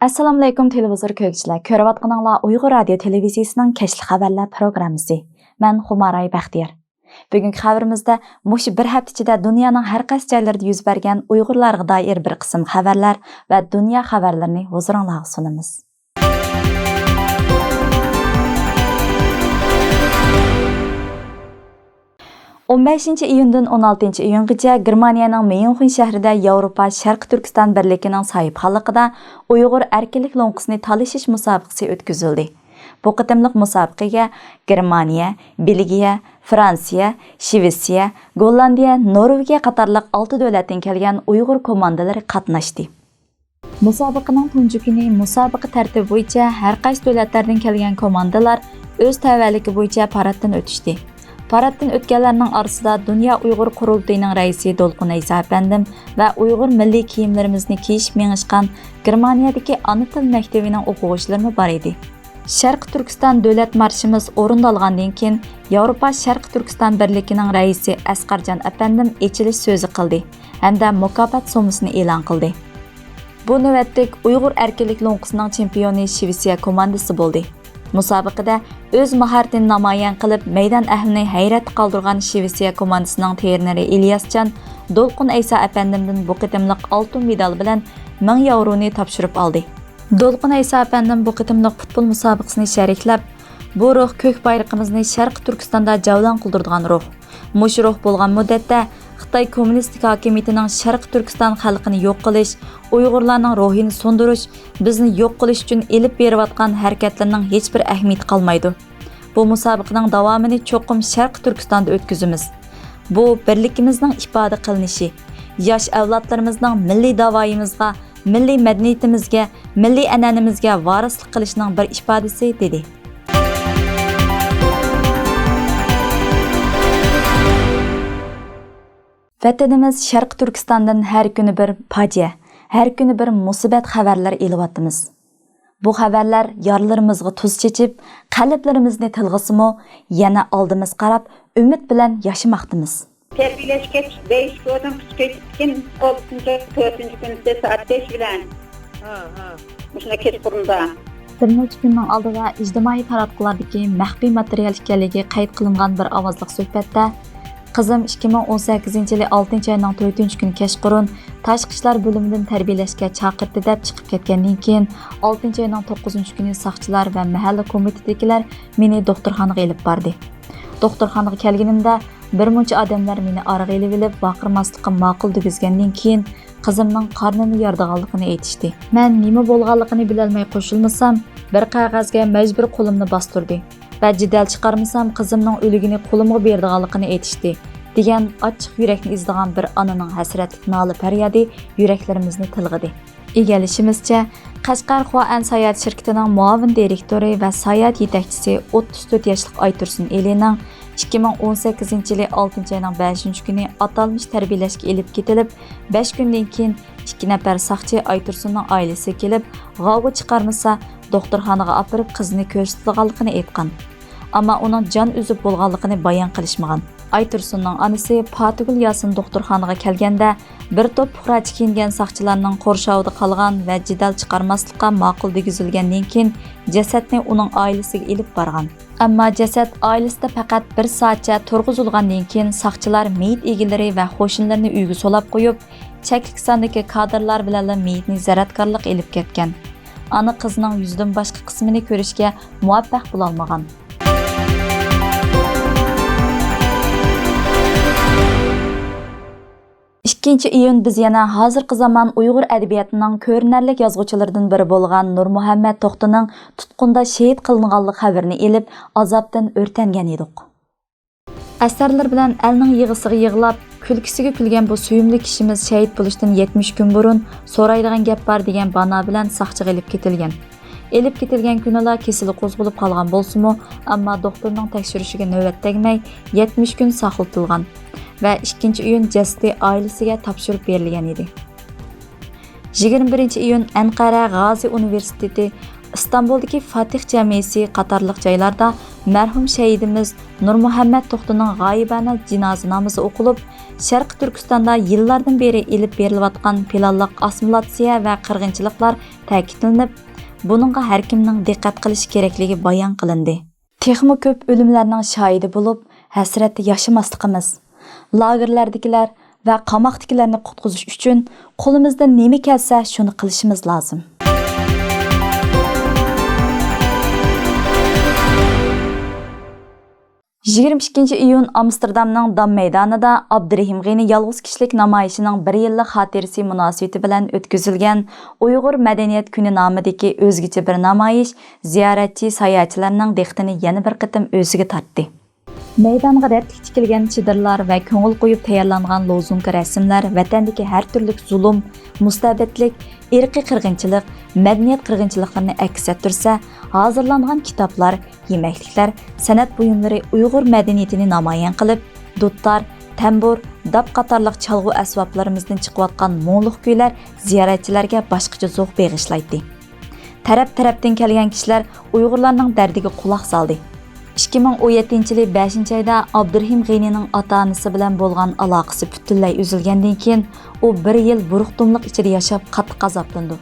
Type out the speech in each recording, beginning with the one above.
Assalamu alaykum televizor ko'ruvchilar. Ko'rayotganinglar Uyg'ur radio televiziyasining kechki xabarlar programmasi. Men Xumaray Baxtiyor. Bugungi xabarimizda mush bir hafta ichida dunyoning har qaysi joylarida yuz bergan Uyg'urlarga doir bir qism xabarlar va dunyo xabarlarini huzuringizga sunamiz. 15 iyundan 16 iyungacha Germaniyaning Myunxen shahrida Yevropa Sharq Turkiston birligining sohibxonligida Uyg'ur erkinlik lo'nqisini talashish musobaqasi o'tkazildi. Bu qitimliq musobaqaga Germaniya, Belgiya, Fransiya, Shvetsiya, Gollandiya, Norvegiya qatorliq 6 davlatdan kelgan Uyg'ur komandalari qatnashdi. Musobaqaning tunji kuni musobaqa tartibi bo'yicha har qaysi davlatlardan kelgan komandalar o'z tavalligi bo'yicha paraddan o'tishdi. Paraddan o'tganlarning orasida Dunyo Uyg'ur qurultayining raisi Dolqun Aysa apandim va Uyg'ur milliy kiyimlarimizni kiyishib mengishgan Germaniyadagi ana til maktabining o'quvchilarimi bor edi. Sharq Turkiston davlat marshimiz o'rindalgandan keyin Yevropa Sharq Turkiston birligining raisi Asqarjon apandim echilish so'zi qildi hamda mukofot summasini e'lon qildi. Bu navbatdagi Uyg'ur erkinlik lo'nqisining chempioni Shvetsiya komandasi bo'ldi. Musobaqada o'z mahoratini namoyon qilib, maydon ahlini hayratga qoldirgan Shvetsiya komandasining treneri Ilyasjon Dolqun Aysa apandimdan bu qitimliq oltin medal bilan 1000 yevroni topshirib oldi. Dolqun Aysa apandim bu qitimliq futbol musobaqasini shariklab, bu ruh ko'k bayrog'imizni Sharq Turkistonda javlon qildirgan ruh. Mush ruh bo'lgan muddatda Xitoy kommunistik hokimiyatining Sharq Turkiston xalqini yo'q qilish, Uyg'urlarning ruhini so'ndirish, bizni yo'q qilish uchun elib berayotgan harakatlarning hech bir ahamiyati qolmaydi. Bu musobaqaning davomini cho'qim Sharq Turkistonda o'tkazamiz. Bu birligimizning ifoda qilinishi, yosh avlodlarimizning milliy davoyimizga, milliy madaniyatimizga, milliy an'anamizga varislik qilishning bir ifodasi dedi. Vatanimiz Sharq Turkistondan har kuni bir fojia, har kuni bir musibat xabarlar elyapmiz. Bu xabarlar yorlarimizga tuz chechib, qalblarimizni tilg'isimi, yana oldimiz qarab, umid bilan yashamoqdamiz. Terbiyelashgach 5 kundan chiqayotgan 6-4 soat 5 bilan. Shuna kechqurunda. Bir necha kunning oldida ijtimoiy taratqulardagi maxfiy material ekanligi qayd qilingan bir ovozliq suhbatda Qizim 2018-yil 6-oyning 4-kuni kechqurun tashqi ishlar bo'limidan tarbiyalashga chaqirdi deb chiqib ketgandan keyin 6-oyning 9-kuni soqchilar va mahalla komitetidagilar meni doktorxonaga olib bordi. Doktorxonaga kelganimda bir muncha odamlar meni oraga olib baqirmaslikqa ma'qul degizgandan keyin qizimning qornini yordiganligini aytishdi. Men nima bo'lganligini bilolmay qo'shilmasam, bir qog'ozga majbur qo'limni bostirdi. Va jidal chiqarmasam qizimning o'ligini qo'limga berdiganligini aytishdi. degan ochiq yurakni izlagan bir onaning hasratli noli faryodi yuraklarimizni tilg'idi. Egalishimizcha, Qashqar Xuan Sayat shirkatining muavin direktori va sayat yetakchisi 34 yoshli Aytursun Elining 2018-yil 6-oyning 5-kuni atalmış tarbiyalashga elib ketilib, 5 kundan keyin 2 nafar saqchi Aytursunning oilasi kelib, g'avg'o chiqarmasa, doktorxonaga olib qizini ko'rsatilganligini aytgan. Ammo uning jon uzib bo'lganligini bayon qilishmagan. Aytursunning onasi Fatugul Yasin doktorxonaga kelganda bir to'p puxrachi kiyingan saqchilarning qo'rshovida qolgan va jidal chiqarmaslikqa ma'qul degizilgandan keyin jasadni uning oilasiga olib borgan. Ammo jasad oilasida faqat 1 soatcha turg'izilgandan keyin saqchilar meyit egalari va qo'shnilarni uyga solab qo'yib, cheklik sondagi kadrlar bilan meyitni zaratkorlik olib ketgan. Ana qizning yuzidan boshqa qismini ko'rishga muvaffaq bo'la olmagan. 2-iyun biz yana hozirgi zamon Uyg'ur adabiyatining ko'rinarli yozuvchilaridan biri bo'lgan Nur Muhammad To'xtining tutqunda shahid qilinganlik xabarini elib, azobdan o'rtangan edik. Asarlar bilan elning yig'isiga yig'lab, kulkisiga kulgan bu suyumli kishimiz shahid bo'lishdan 70 kun burun so'raydigan gap bor degan bano bilan saqchiga elib ketilgan. Elib ketilgan kunlar kesili qo'zg'alib qolgan bo'lsa-mu, ammo doktorning tekshirishiga navbat tegmay 70 kun saqlatilgan. Ve 2-iyun jasadi ailesiga topshirib berilgan edi. 21-iyun Anqara G'azi Universiteti İstanbuldagi Fatih jamiyati qatorliq joylarda marhum shahidimiz Nurmuhammad To'xtining g'oyibona jinoza namozi o'qilib, Sharq Turkistonda yillardan beri ilib berilayotgan planliq assimilyatsiya va qirg'inchiliklar ta'kidlanib, buningga har kimning diqqat qilish kerakligi bayon qilindi. Texmo ko'p o'limlarning shohidi bo'lib, hasratda yashamasligimiz, lagerlardagilar va qamoqdagilarni qutqizish uchun qo'limizdan nima kelsa, shuni qilishimiz lozim. 22 iyun Amsterdamning Dam maydonida Abdurahim G'ani yolg'iz kishilik namoyishining 1 yillik xotirasi munosabati bilan o'tkazilgan Uyg'ur madaniyat kuni nomidagi o'zgacha bir namoyish ziyoratchi sayohatchilarning diqqatini yana bir qitim o'ziga tortdi. Maydonga rəbtlik tikilgan chidirlar va ko'ngil qo'yib tayyorlangan lozung rasmlar vatandagi har turli zulm, mustabidlik, irqiy qirg'inchilik, madaniyat qirg'inchiliklarini aks ettirsa, hozirlangan kitoblar, yemekliklar, san'at buyumlari Uyg'ur madaniyatini namoyon qilib, duttar, tambur, dab qatorliq chalg'u asboblarimizdan chiqayotgan mo'ngluq kuylar ziyoratchilarga boshqacha zo'q beg'ishlaydi. Taraf-tarafdan kelgan kishilar Uyg'urlarning dardiga quloq soldi. 2017-yili 5-oyda Abdurahim G'anining ota-onasi bilan bo'lgan aloqasi butunlay uzilgandan keyin u 1 yil buruqtumliq ichida yashab qattiq azoblandi.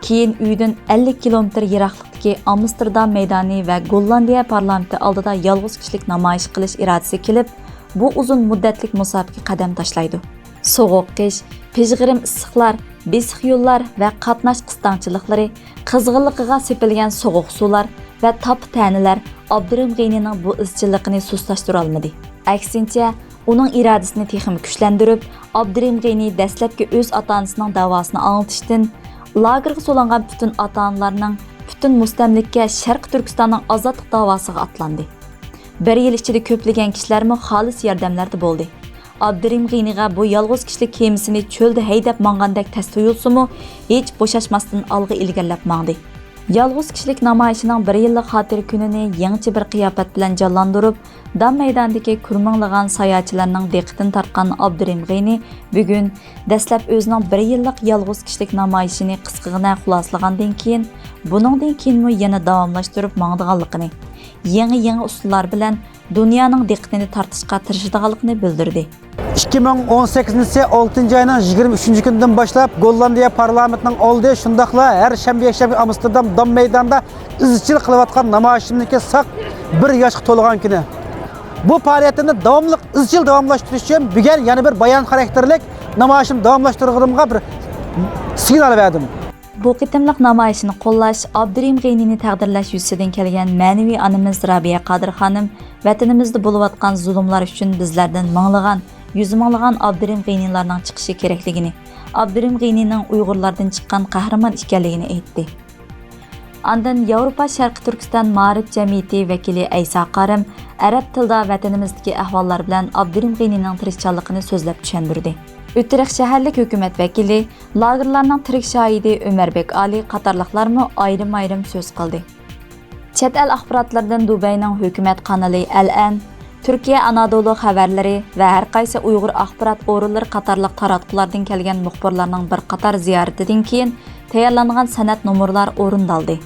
Keyin uydan 50 kilometr yiroqlikdagi Amsterdam maydoni va Gollandiya parlamenti oldida yolg'iz kishilik namoyish qilish irodasi kelib, bu uzun muddatlik musobaqa qadam tashlaydi. So'g'uq qish, pijg'irim issiqlar, besiq yo'llar va qatnash qistonchiliklari, qizg'inligiga sepilgan so'g'uq suvlar va top ta'nilar Abdurahim G'anining bu izchilligini sustlashtirib olmadi. Aksincha, uning irodasini texnik kuchlantirib, Abdurahim G'ani dastlabki o'z ota-onasining davosini anglitishdan, lagerga so'langan butun ota-onalarning butun mustamlika Sharq Turkistonning ozodlik davosiga atlandi. 1 yil ichida ko'plagan kishilarmi xolis yordamlarda bo'ldi. Abdurahim G'aniga bu yolg'iz kishilik kemisini cho'lda haydab mangandek tas tuyulsa-mu, hech bo'shashmasdan olg'a ilgirlab mangdi. Yolg'iz kishilik namoyishining 1 yillik xotir kunini yangicha bir qiyofat bilan jonlantirib, Dam maydonidagi kurmanglagan sayohatchilarning diqqatini tortgan Abdurahim G'ani bugun dastlab o'zining 1 yillik yolg'iz kishilik namoyishini qisqagina xuloslagandan keyin, buningdan keyinmi yana davomlashtirib mangdiganligini, yangi usullar bilan dunyoning diqqatini tortishga tirishadiganligini bildirdi. 2018 6-oyning 23 kunidan boshlab Gollandiya parlamentining oldi shundaqla har shanba Amsterdam Dam maydonida izchil qilayotgan namoyishimniki saq 1 yoshga to'lgan kuni. Bu faoliyatini davomli izchil davomlashtirish uchun bugun yana bir bayon xarakterlik namoyishim davomlashtirganimga bir signal berdim. Bu qitimliq namoyishni qo'llash Abdurahim G'anini taqdirlash yuzidan kelgan ma'naviy onamiz Rabiya Qodir xonim vatanimizda bo'layotgan zulmlar uchun bizlardan minglagan, yüzmalagan Abdurahim G'anilarning chiqishi kerakligini, Abdurahim G'anining Uyg'urlardan chiqqan qahramon ekanligini aytdi. Andan Yevropa Sharq Turkiston Ma'rif jamiyati vakili Aysa Qarim arab tilida vatanimizdagi ahvollar bilan Abdurahim G'anining tirishchanligini so'zlab tushuntirdi. O'tiriq shaharlik hukumat vakili, lagerlarning tirik shohidi Ömerbek Ali qatorliqlarmi ayrim so'z qildi. Chet el axborotlardan Dubayning hukumat kanali Al-An, Turkiya Anadolu xabarlari va har qaysi Uyg'ur axborot o'rinlari qatorliq taratqulardan kelgan muxbirlarning bir qator ziyoratidan keyin tayyorlangan san'at nomerlar o'rindaldi.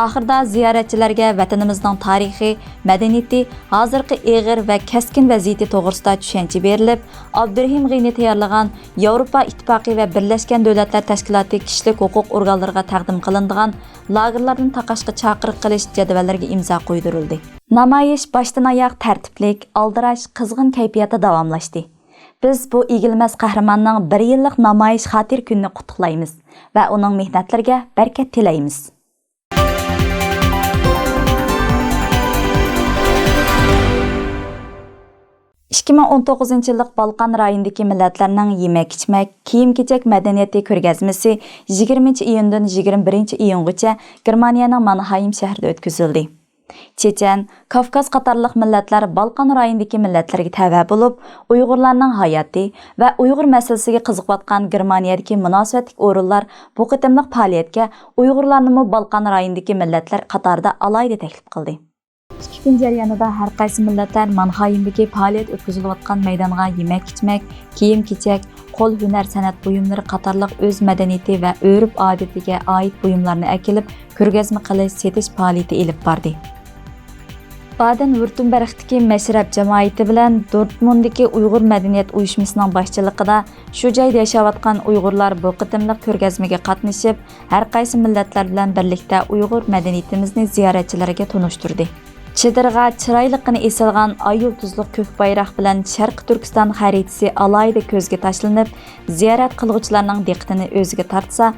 Oxirida ziyoratchilarga vatanimizning tarixi, madaniyati, hozirgi og'ir va keskin vaziyati to'g'risida tushuncha berilib, Abdurahim G'ani tayyorlagan Yevropa Ittifoqi va Birlashgan Davlatlar Tashkiloti kishilik huquq organlariga taqdim qilinadigan lagerlarni taqashga chaqiriq qilish jadvallariga imzo qo'ydirildi. Namoyish boshdan oyoq tartiblik, aldirash, qizg'in kayfiyatda davomlashdi. Biz bu egilmas qahramonning 1 yillik namoyish xotir kunini qutlaqlaymiz va uning mehnatlariga baraka tilaymiz. 2019 yillik Balkan rayonidagi millatlarning yemak-ichmak, kiyim-kechak madaniyati ko'rgazmasi 20 iyundan 21 iyungacha Germaniyaning Mannheim shahrida o'tkazildi. Chechen, Kavkaz qatorliq millatlar Balkan rayonidagi millatlarga tava bo'lib, Uyg'urlarning hayoti va Uyg'ur masalasiga qiziqayotgan Germaniyadagi munosabatli o'rinlar bu qitimliq faoliyatga Uyg'urlarni Balkan rayonidagi millatlar qatorida alayda taklif qildi. İki gün jarayonida har qaysi millatlar Manxaymdagi faoliyat o'tkazilayotgan maydonga yemak-ichmak, kiyim-kechak, qo'l hunar san'at buyumlari qatorliq o'z madaniyati va urf-odatiga oid buyumlarni akilib, ko'rgazma qilish, setish faoliyati ilib bordi. Baden-Württembergdagi mashrab jamoati bilan Dortmunddagi Uyg'ur madaniyat uyushmasining boshchiligida shu joyda yashayotgan Uyg'urlar bu qitimliq ko'rgazmaga qatnashib, har qaysi millatlar bilan birlikda Uyg'ur madaniyatimizni ziyoratchilarga tunishtirdi. Chidirg'a chiroyliqini esilgan ay yulduzliq ko'k bayroq bilan Sharq Turkiston xaritasi alayda ko'zga tashlanib, ziyorat qiluvchilarning diqqatini o'ziga tortsa,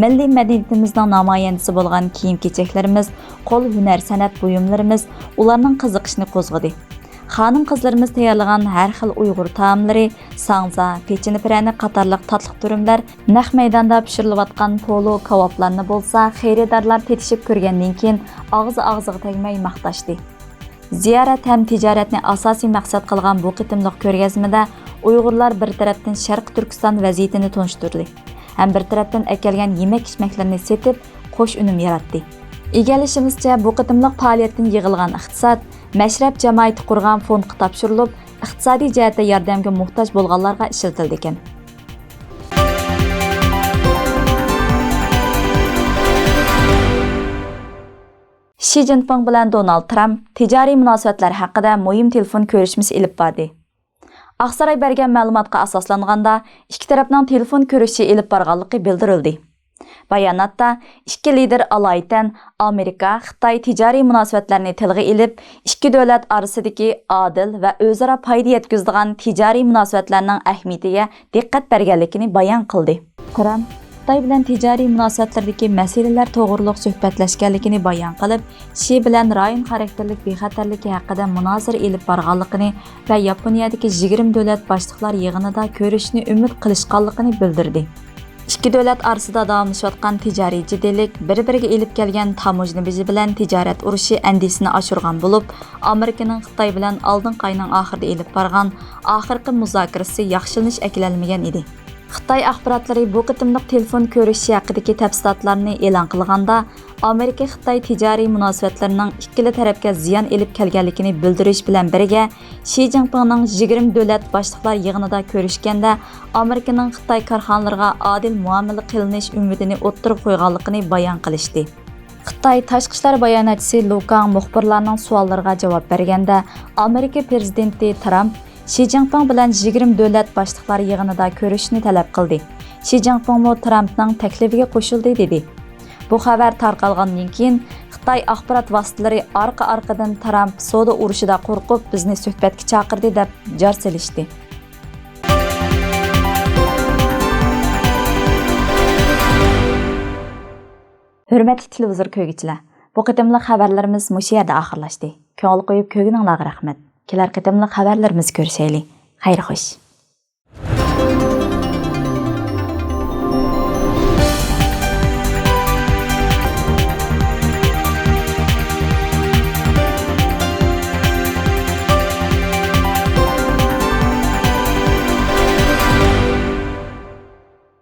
milliy madaniyatimizning namoyandasi bo'lgan kiyim-kechaklarimiz, qo'l hunar san'at buyumlarimiz ularning qiziqishini qo'zg'adi. Xonim-qizlarimiz tayyorlagan har xil Uyg'ur taomlari, sangza, pechini pirani qatorliq tatliq turimlar, naq maydonda pishirilayotgan polo kavoblarni bo'lsa, xaridorlar tetishib ko'rgandan keyin og'zi-og'ziga tegmay maqtashdi. Ziyorat ham tijoratni asosiy maqsad qilgan bu qitimliq ko'rgazmada Uyg'urlar bir tarafdan Sharq Turkiston vaziyatini tunishtirdi, ham bir tarafdan akelgan yemak-ichmaklarni setib, qo'sh unum yaratdi. Egalishimizcha bu qitimliq faoliyatdan yig'ilgan iqtisod mashrab jamoati qurgan fondga topshirilib, iqtisodiy jihatda yordamga muhtoj bo'lganlarga ishlatildi ekan. Xi Jinping bilan Donald Trump tijoriy munosabatlar haqida muhim telefon ko'rishmasi ilib bordi. Aqsaray bergan ma'lumotga asoslanganda, ikki tarafning telefon ko'rishi ilib borganligi bildirildi. Bayonotda ikki lider alaydan Amerika, Xitoy tijoriy munosabatlarni tilga ilib, ikki davlat orasidagi adil va o'zaro foyda yetkazadigan tijoriy munosabatlarning ahamiyatiga diqqat berganligini bayon qildi. Trump Xitoy bilan tijoriy munosabatlardagi masalalar to'g'riliq suhbatlashganligini bayon qilib, Xi bilan rayon xarakterlik bexatarligi haqida munozara ilib borganligini va Yaponiyadagi 20 davlat boshliqlar yig'inida ko'rishni umid qilishganligini bildirdi. İki davlat orasida davomlashayotgan tijoriy jiddilik bir-biriga ilib kelgan tamojna bizi bilan tijorat urushi andisini oshirgan bo'lib, Amerikaning Xitoy bilan oldingi oyning oxirida ilib borgan oxirgi muzokarasi yaxshilanish aklalmagan edi. Xitoy axborotlari bu qitimliq telefon ko'rishi haqidagi tafsilotlarni e'lon qilganda, Amerika Xitoy tijoriy munosabatlarining ikkala tarafga ziyon elib kelganligini bildirish bilan birga, Xi Jinpingning 20 davlat boshliqlar yig'inida ko'rishganda, Amerikaning Xitoy korxonalariga adil muomala qilinish umidini o'ttirib qo'yganligini bayon qilishdi. Xitoy tashqi ishlar bayonotchisi Lu Kang muxbirlarning savollariga javob berganda, Amerika prezidenti Trump Xi Jinping bilan 20 davlat boshliqlar yig'inida ko'rishni talab qildi. Xi Jinping Trumpning taklifiga qo'shildi dedi. Bu xabar tarqalgandan keyin Xitoy axborot vositalari orqa-orqadan Trump savdo urushida qo'rqib bizni suhbatga chaqirdi deb jar solishdi. Hurmatli televizor ko'rguvchilar, bu qitimli xabarlarimiz mushu yerda oxirlashdi. Ko'ngil qo'yib ko'rganingizga rahmat. Kelar qitimli xabarlarimiz ko'rishaylik. Xayr xo'sh.